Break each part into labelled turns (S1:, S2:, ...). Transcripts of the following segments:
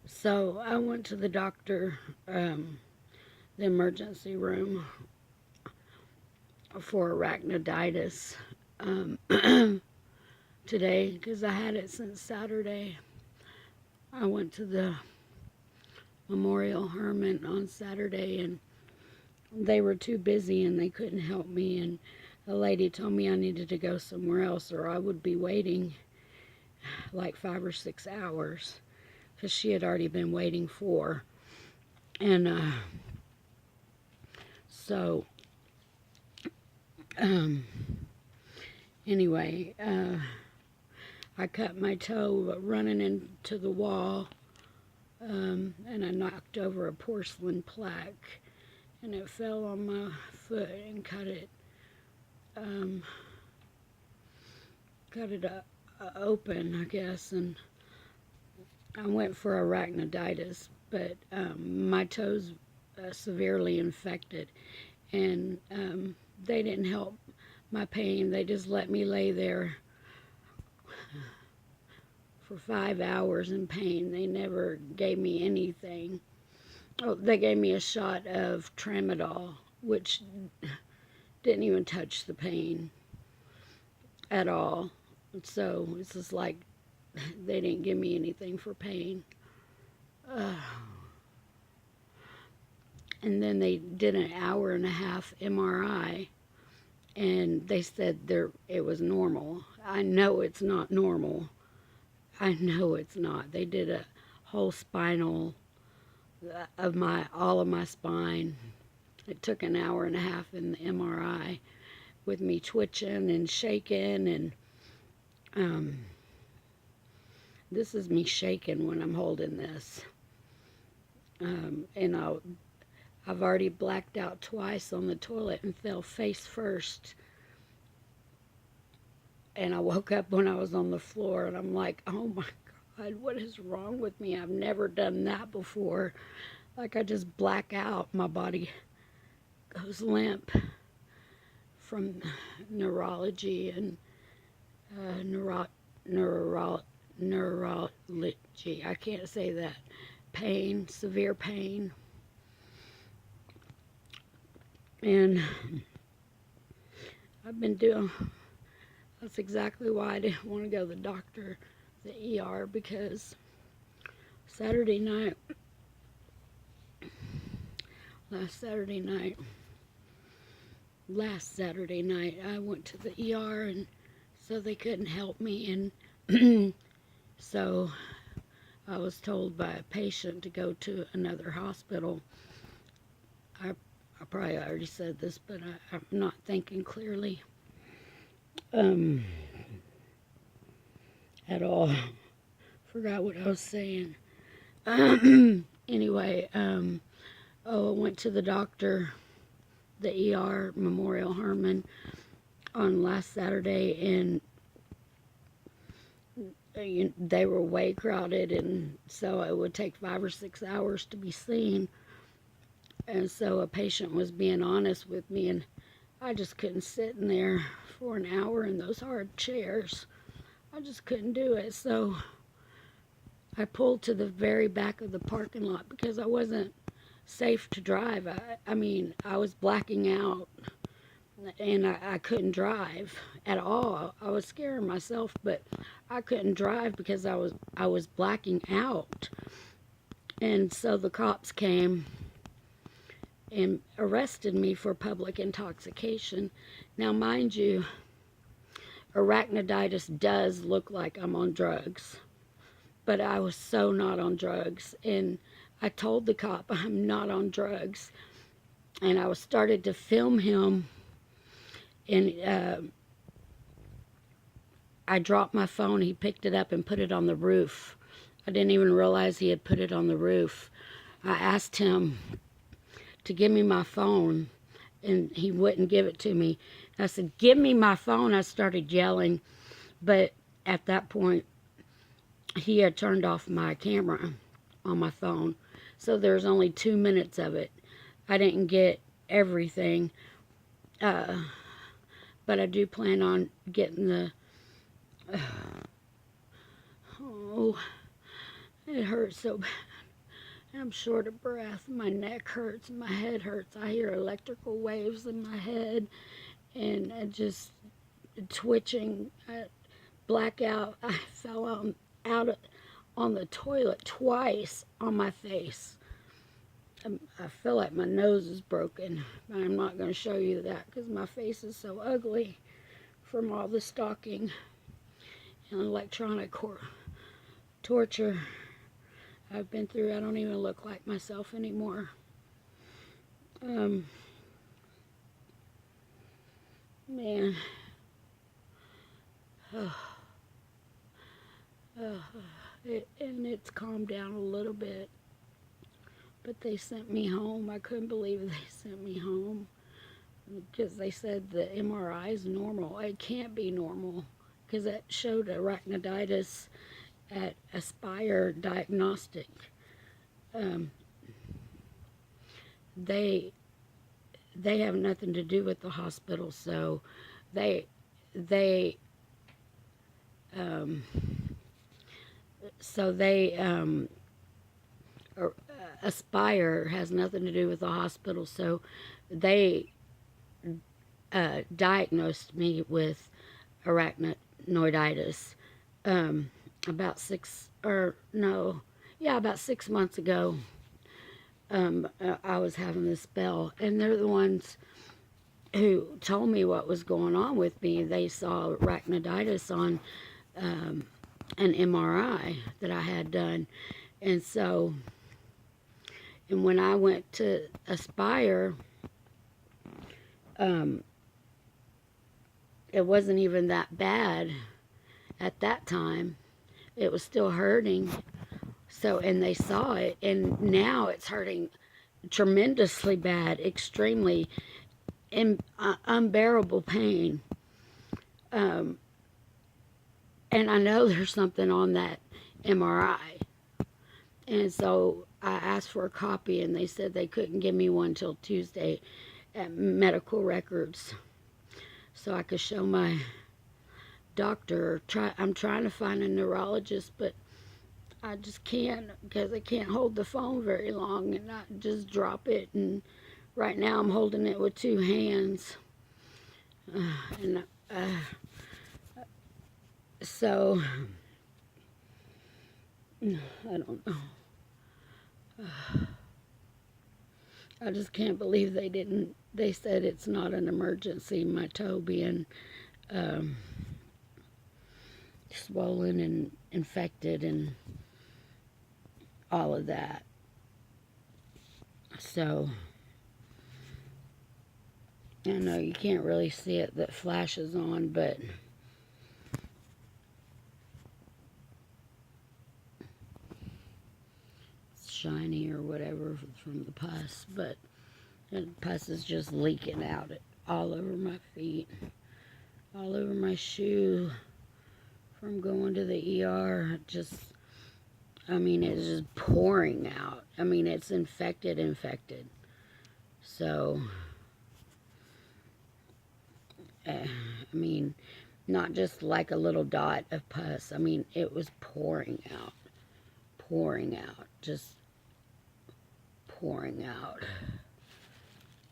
S1: So I went to the doctor, the emergency room, for arachnoiditis today because I had it since Saturday. I went to the Memorial Hermann on Saturday, and they were too busy and they couldn't help me, and the lady told me I needed to go somewhere else or I would be waiting like 5 or 6 hours because she had already been waiting 4. And so um, anyway, I cut my toe running into the wall, and I knocked over a porcelain plaque, and it fell on my foot and cut it open, I guess, and I went for arachnoiditis, but my toes severely infected, and they didn't help my pain. They just let me lay there for 5 hours in pain. They never gave me anything. Oh, they gave me a shot of tramadol, which didn't even touch the pain at all. So it's just like they didn't give me anything for pain. And then they did an hour-and-a-half MRI, and they said it was normal. I know it's not normal. I know it's not. They did a whole spinal of all of my spine. It took an hour-and-a-half in the MRI with me twitching and shaking, and this is me shaking when I'm holding this. And I've already blacked out twice on the toilet and fell face first. And I woke up when I was on the floor, and I'm like, oh my God, what is wrong with me? I've never done that before. Like, I just black out. My body goes limp from neurology and neurology. I can't say that. Pain, severe pain. And I've been doing, that's exactly why I didn't want to go to the doctor, the ER, because last Saturday night, I went to the ER, and so they couldn't help me, and so I was told by a patient to go to another hospital. I probably already said this, but I'm not thinking clearly at all. Forgot what I was saying. Anyway, I went to the doctor, the ER, Memorial Hermann, on last Saturday, and they were way crowded, and so it would take 5 or 6 hours to be seen. And so a patient was being honest with me, and I just couldn't sit in there for an hour in those hard chairs. I just couldn't do it. So I pulled to the very back of the parking lot because I wasn't safe to drive. I mean, I was blacking out, and I couldn't drive at all. I was scaring myself, but I couldn't drive because I was blacking out. And so the cops came and arrested me for public intoxication. Now, mind you, arachnoiditis does look like I'm on drugs, but I was so not on drugs. And I told the cop I'm not on drugs, and I started to film him, and I dropped my phone. He picked it up and put it on the roof. I didn't even realize he had put it on the roof. I asked him to give me my phone, and he wouldn't give it to me. I said, give me my phone. I started yelling, but at that point, he had turned off my camera on my phone, so there's only 2 minutes of it. I didn't get everything, but I do plan on getting the, oh, it hurts so bad. I'm short of breath. My neck hurts. My head hurts. I hear electrical waves in my head, and I just twitching. I black out. I fell on the toilet twice on my face. I feel like my nose is broken. I'm not going to show you that because my face is so ugly from all the stalking and electronic torture I've been through. I don't even look like myself anymore. Man. And it's calmed down a little bit. But they sent me home. I couldn't believe they sent me home because they said the MRI is normal. It can't be normal because it showed arachnoiditis at Aspire Diagnostic. They have nothing to do with the hospital, so they Aspire has nothing to do with the hospital, so they diagnosed me with arachnoiditis about 6 months ago. I was having this spell, and they're the ones who told me what was going on with me. They saw arachnoiditis on an MRI that I had done, and so. And when I went to Aspire, it wasn't even that bad at that time. It was still hurting. So, and they saw it, and now it's hurting tremendously bad, extremely unbearable pain. And I know there's something on that MRI. And so I asked for a copy, and they said they couldn't give me one till Tuesday at medical records, so I could show my doctor. I'm trying to find a neurologist, but I just can't because I can't hold the phone very long, and I just drop it. And right now I'm holding it with 2 hands, so I don't know. I just can't believe they said it's not an emergency, my toe being swollen and infected and all of that. So, I know you can't really see it that flashes on, but shiny or whatever from the pus, but the pus is just leaking out all over my feet, all over my shoe from going to the ER. It's just pouring out. I mean, it's infected. So, not just like a little dot of pus. I mean, it was pouring out, just pouring out.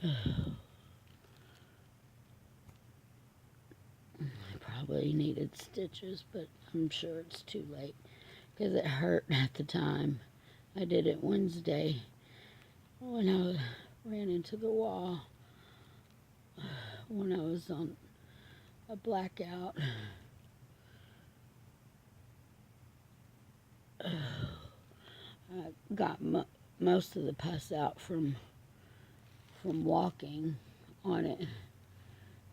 S1: I probably needed stitches, but I'm sure it's too late because it hurt at the time. I did it Wednesday when I ran into the wall when I was on a blackout. I got most of the pus out from walking on it,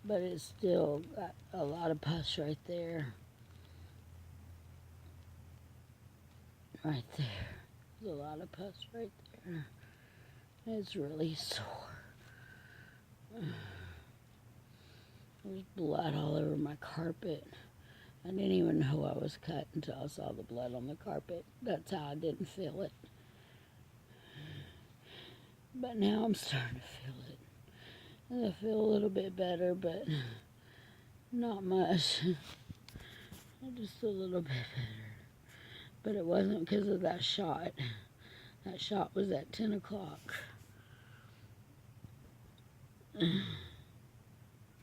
S1: but it's still got a lot of pus right there. Right there. There's a lot of pus right there. It's really sore. There's blood all over my carpet. I didn't even know I was cut until I saw the blood on the carpet. That's how I didn't feel it. But now I'm starting to feel it. And I feel a little bit better, but not much. Just a little bit better. But it wasn't because of that shot. That shot was at 10 o'clock.